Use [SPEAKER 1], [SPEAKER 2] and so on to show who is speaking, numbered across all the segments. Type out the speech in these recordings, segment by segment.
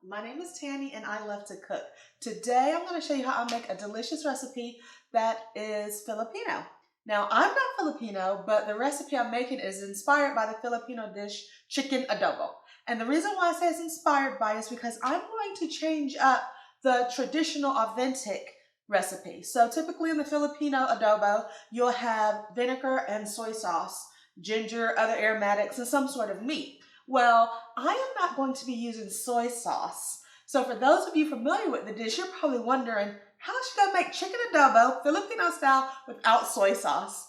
[SPEAKER 1] My name is Tanny and I love to cook. Today I'm going to show you how I make a delicious recipe that is Filipino. Now I'm not Filipino, but the recipe I'm making is inspired by the Filipino dish chicken adobo. And the reason why I say it's inspired by is because I'm going to change up the traditional authentic recipe. So typically in the Filipino adobo, you'll have vinegar and soy sauce, ginger, other aromatics, and some sort of meat. Well, I am not going to be using soy sauce. So for those of you familiar with the dish, you're probably wondering, how is she gonna make chicken adobo, Filipino style, without soy sauce?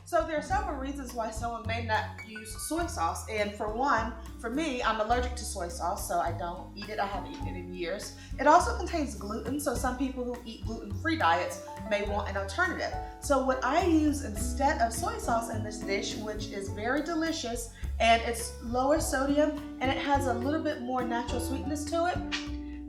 [SPEAKER 1] So there are several reasons why someone may not use soy sauce. And for one, for me, I'm allergic to soy sauce, so I don't eat it. I haven't eaten it in years. It also contains gluten, so some people who eat gluten-free diets may want an alternative. So what I use instead of soy sauce in this dish, which is very delicious, and it's lower sodium, and it has a little bit more natural sweetness to it,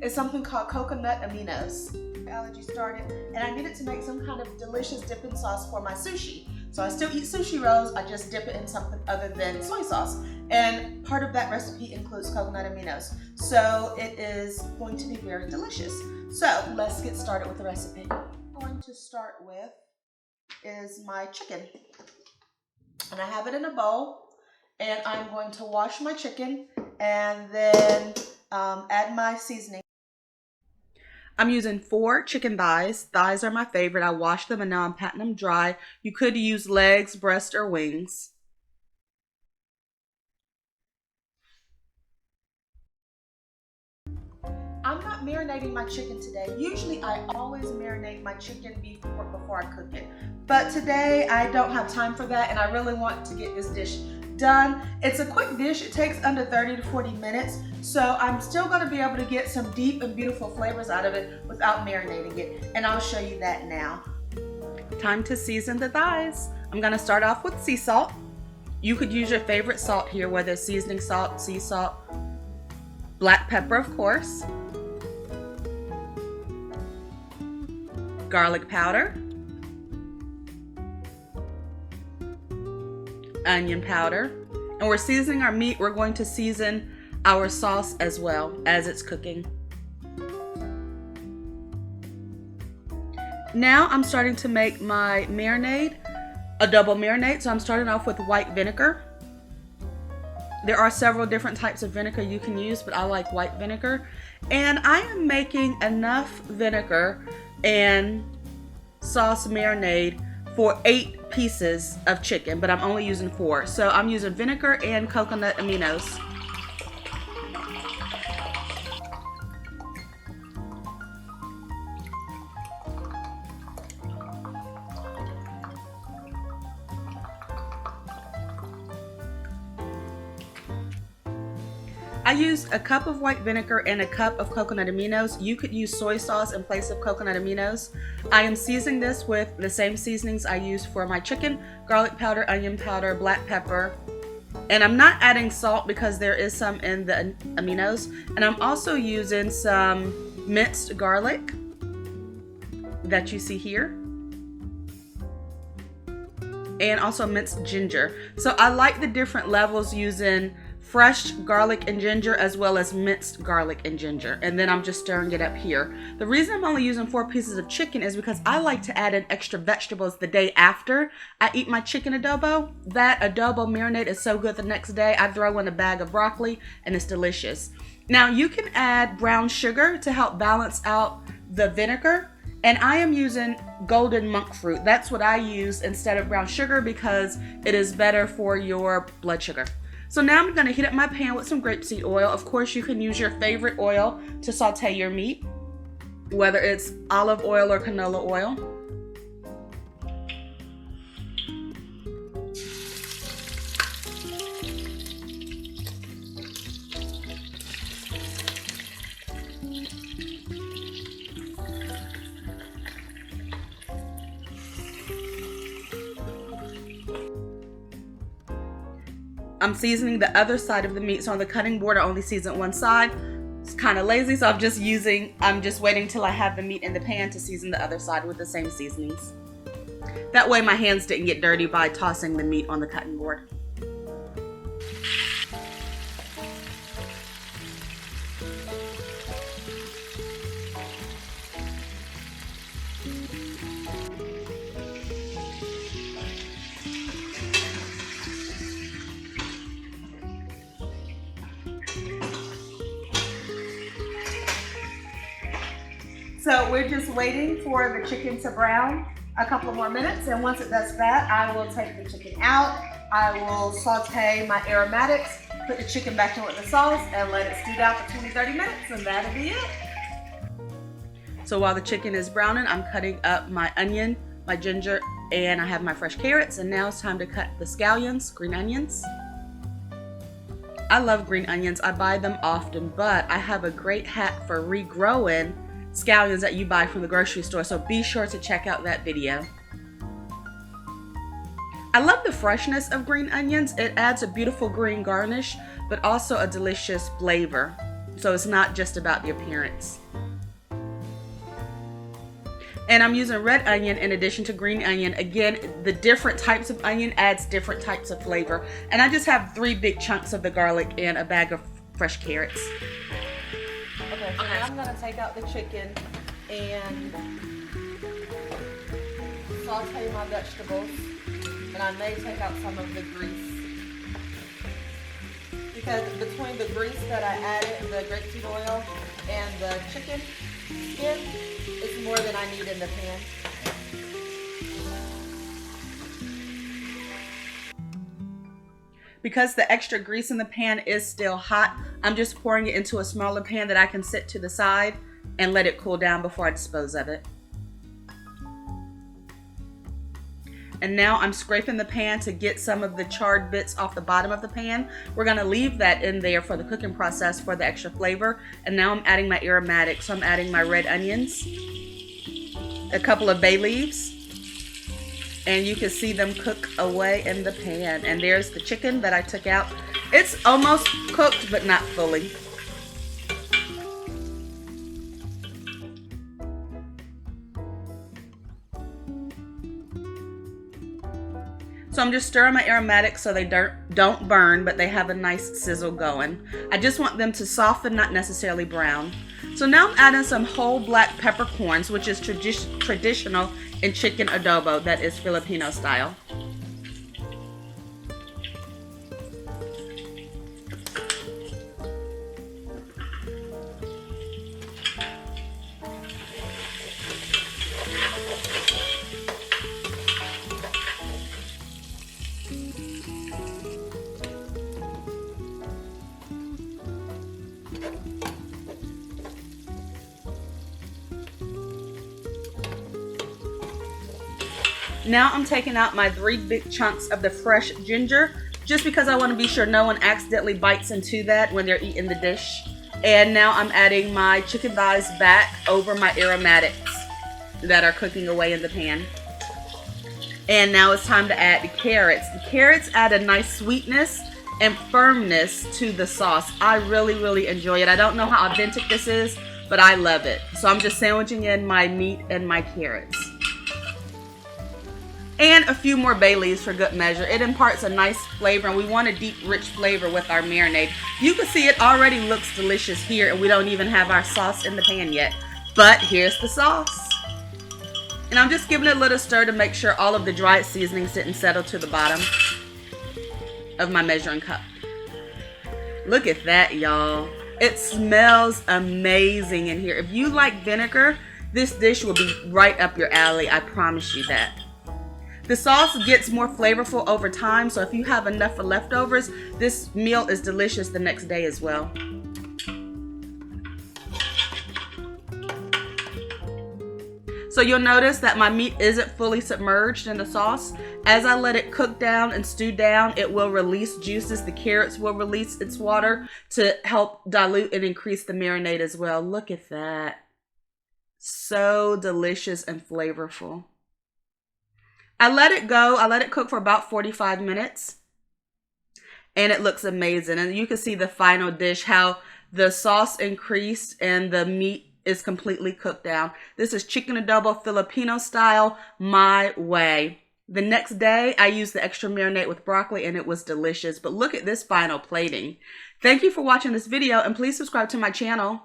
[SPEAKER 1] is something called coconut aminos. Allergy started, and I needed to make some kind of delicious dipping sauce for my sushi. So I still eat sushi rolls, I just dip it in something other than soy sauce. And part of that recipe includes coconut aminos. So it is going to be very delicious. So let's get started with the recipe. What I'm going to start with is my chicken. And I have it in a bowl, and I'm going to wash my chicken and then add my seasoning. I'm using 4 chicken thighs. Thighs are my favorite. I washed them and now I'm patting them dry. You could use legs, breast, or wings. I'm not marinating my chicken today. Usually I always marinate my chicken before I cook it. But today I don't have time for that and I really want to get this dish done. It's a quick dish. It takes under 30 to 40 minutes. So I'm still going to be able to get some deep and beautiful flavors out of it without marinating it. And I'll show you that now. Time to season the thighs. I'm going to start off with sea salt. You could use your favorite salt here, whether it's seasoning salt, sea salt, black pepper, of course, garlic powder, onion powder, and we're seasoning our meat. We're going to season our sauce as well as it's cooking. Now I'm starting to make my marinade, adobo marinade. So I'm starting off with white vinegar. There are several different types of vinegar you can use, but I like white vinegar. And I am making enough vinegar and sauce marinade for 8 pieces of chicken, but I'm only using 4. So I'm using vinegar and coconut aminos. I used a cup of white vinegar and a cup of coconut aminos. You could use soy sauce in place of coconut aminos. I am seasoning this with the same seasonings I used for my chicken: garlic powder, onion powder, black pepper. And I'm not adding salt because there is some in the aminos. And I'm also using some minced garlic that you see here, and also minced ginger. So I like the different levels using fresh garlic and ginger as well as minced garlic and ginger, and then I'm just stirring it up here. The reason I'm only using 4 pieces of chicken is because I like to add in extra vegetables the day after I eat my chicken adobo. That adobo marinade is so good the next day. I throw in a bag of broccoli and it's delicious. Now you can add brown sugar to help balance out the vinegar, and I am using golden monk fruit. That's what I use instead of brown sugar because it is better for your blood sugar. So now I'm going to heat up my pan with some grapeseed oil. Of course, you can use your favorite oil to saute your meat, whether it's olive oil or canola oil. I'm seasoning the other side of the meat. So on the cutting board, I only season one side. It's kind of lazy, so I'm just waiting till I have the meat in the pan to season the other side with the same seasonings. That way my hands didn't get dirty by tossing the meat on the cutting board. So we're just waiting for the chicken to brown a couple more minutes, and once it does that, I will take the chicken out. I will saute my aromatics, put the chicken back in with the sauce, and let it stew down for 20-30 minutes, and that'll be it. So while the chicken is browning, I'm cutting up my onion, my ginger, and I have my fresh carrots, and now it's time to cut the scallions, green onions. I love green onions. I buy them often, but I have a great hack for regrowing scallions that you buy from the grocery store, so be sure to check out that video. I love the freshness of green onions. It adds a beautiful green garnish, but also a delicious flavor. So it's not just about the appearance. And I'm using red onion in addition to green onion. Again, the different types of onion adds different types of flavor. And I just have 3 big chunks of the garlic and a bag of fresh carrots. Okay, so now I'm gonna take out the chicken and saute my vegetables. And I may take out some of the grease. Because between the grease that I added, the grapeseed oil, and the chicken skin, it's more than I need in the pan. Because the extra grease in the pan is still hot, I'm just pouring it into a smaller pan that I can set to the side and let it cool down before I dispose of it. And now I'm scraping the pan to get some of the charred bits off the bottom of the pan. We're gonna leave that in there for the cooking process for the extra flavor. And now I'm adding my aromatics. So I'm adding my red onions, a couple of bay leaves, and you can see them cook away in the pan. And there's the chicken that I took out. It's almost cooked, but not fully. So I'm just stirring my aromatics so they don't burn, but they have a nice sizzle going. I just want them to soften, not necessarily brown. So now I'm adding some whole black peppercorns, which is traditional in chicken adobo, that is Filipino style. Now I'm taking out my 3 big chunks of the fresh ginger, just because I want to be sure no one accidentally bites into that when they're eating the dish. And now I'm adding my chicken thighs back over my aromatics that are cooking away in the pan. And now it's time to add the carrots. The carrots add a nice sweetness and firmness to the sauce. I really enjoy it. I don't know how authentic this is, but I love it. So I'm just sandwiching in my meat and my carrots. And a few more bay leaves for good measure. It imparts a nice flavor, and we want a deep, rich flavor with our marinade. You can see it already looks delicious here, and we don't even have our sauce in the pan yet. But here's the sauce. And I'm just giving it a little stir to make sure all of the dried seasonings didn't settle to the bottom of my measuring cup. Look at that, y'all. It smells amazing in here. If you like vinegar, this dish will be right up your alley. I promise you that. The sauce gets more flavorful over time, so if you have enough for leftovers, this meal is delicious the next day as well. So you'll notice that my meat isn't fully submerged in the sauce. As I let it cook down and stew down, it will release juices. The carrots will release its water to help dilute and increase the marinade as well. Look at that. So delicious and flavorful. I let it go. I let it cook for about 45 minutes. And it looks amazing. And you can see the final dish, how the sauce increased and the meat is completely cooked down. This is chicken adobo Filipino style, my way. The next day, I used the extra marinade with broccoli and it was delicious. But look at this final plating. Thank you for watching this video and please subscribe to my channel.